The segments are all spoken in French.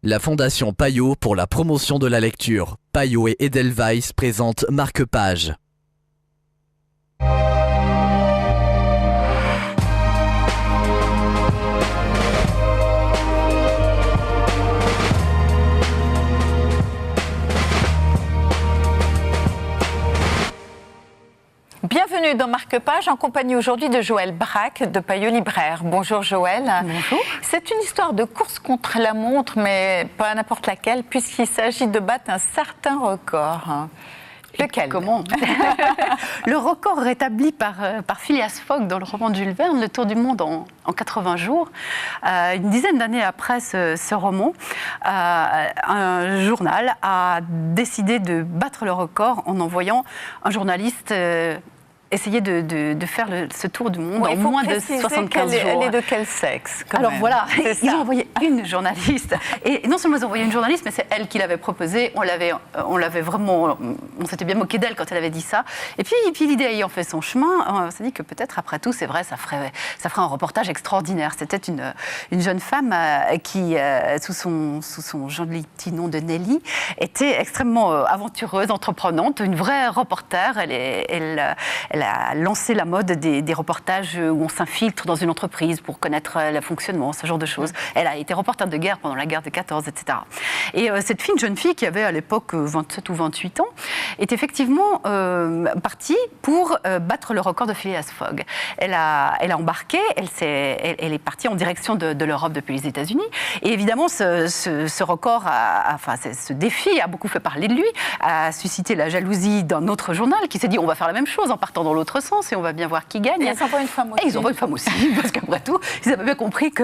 La Fondation Payot pour la promotion de la lecture. Payot et Edelweiss présentent Marque-Page. Bienvenue dans Marque-Page en compagnie aujourd'hui de Joëlle Braque de Payot Libraire. Bonjour Joëlle. Bonjour. C'est une histoire de course contre la montre, mais pas n'importe laquelle, puisqu'il s'agit de battre un certain record. Lequel? Comment? Le record rétabli par Phileas Fogg dans le roman de Jules Verne, Le Tour du monde en 80 jours. Une dizaine d'années après ce roman, un journal a décidé de battre le record en envoyant un journaliste essayer de faire ce tour du monde en moins de 75 jours. Elle est de quel sexe Alors voilà, ils ont envoyé une journaliste. Et non seulement ils ont envoyé une journaliste, mais c'est elle qui l'avait proposé. On l'avait vraiment, on s'était bien moqué d'elle quand elle avait dit ça. Et puis l'idée ayant fait son chemin, on s'est dit que peut-être après tout, c'est vrai, ça ferait un reportage extraordinaire. C'était une jeune femme qui, sous son joli petit nom de Nelly, était extrêmement aventureuse, entreprenante, une vraie reporter. Elle a lancé la mode des reportages où on s'infiltre dans une entreprise pour connaître le fonctionnement, ce genre de choses. Elle a été reporter de guerre pendant la guerre de 14, etc. Et cette jeune fille qui avait à l'époque 27 ou 28 ans, est effectivement partie pour battre le record de Phileas Fogg. Elle a embarqué, elle est partie en direction de l'Europe depuis les États-Unis. Et évidemment, ce record, ce défi a beaucoup fait parler de lui, a suscité la jalousie d'un autre journal qui s'est dit on va faire la même chose en partant dans l'autre sens et on va bien voir qui gagne. Et ils envoient une femme aussi. Et ils envoient une femme aussi, parce qu'après tout, ils avaient bien compris que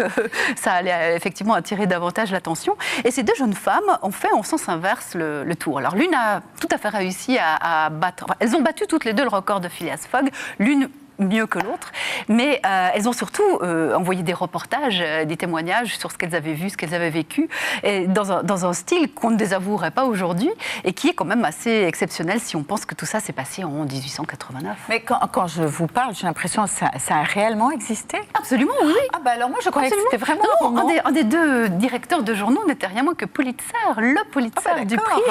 ça allait effectivement attirer davantage l'attention. Et ces deux jeunes femmes ont fait en sens inverse le tour. Alors l'une a tout à fait réussi à battre... Enfin, elles ont battu toutes les deux le record de Phileas Fogg. L'une mieux que l'autre, mais elles ont surtout envoyé des reportages, des témoignages sur ce qu'elles avaient vu, ce qu'elles avaient vécu, et dans un style qu'on ne désavouerait pas aujourd'hui, et qui est quand même assez exceptionnel si on pense que tout ça s'est passé en 1889. Mais quand je vous parle, j'ai l'impression que ça a réellement existé. Absolument, oui. Ah bah alors moi je croyais que c'était vraiment non, un des deux directeurs de journaux n'était rien moins que Pulitzer, le Pulitzer du prix.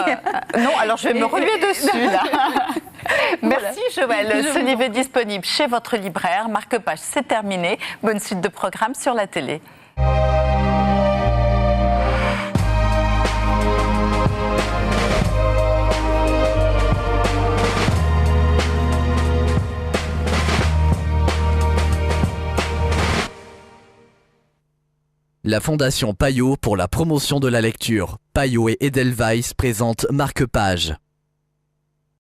Non, alors je vais me ruer dessus là. Merci Joëlle. Ce livre est disponible chez votre libraire. Marque-Page, c'est terminé. Bonne suite de programmes sur la télé. La Fondation Payot pour la promotion de la lecture. Payot et Edelweiss présentent Marque-Page.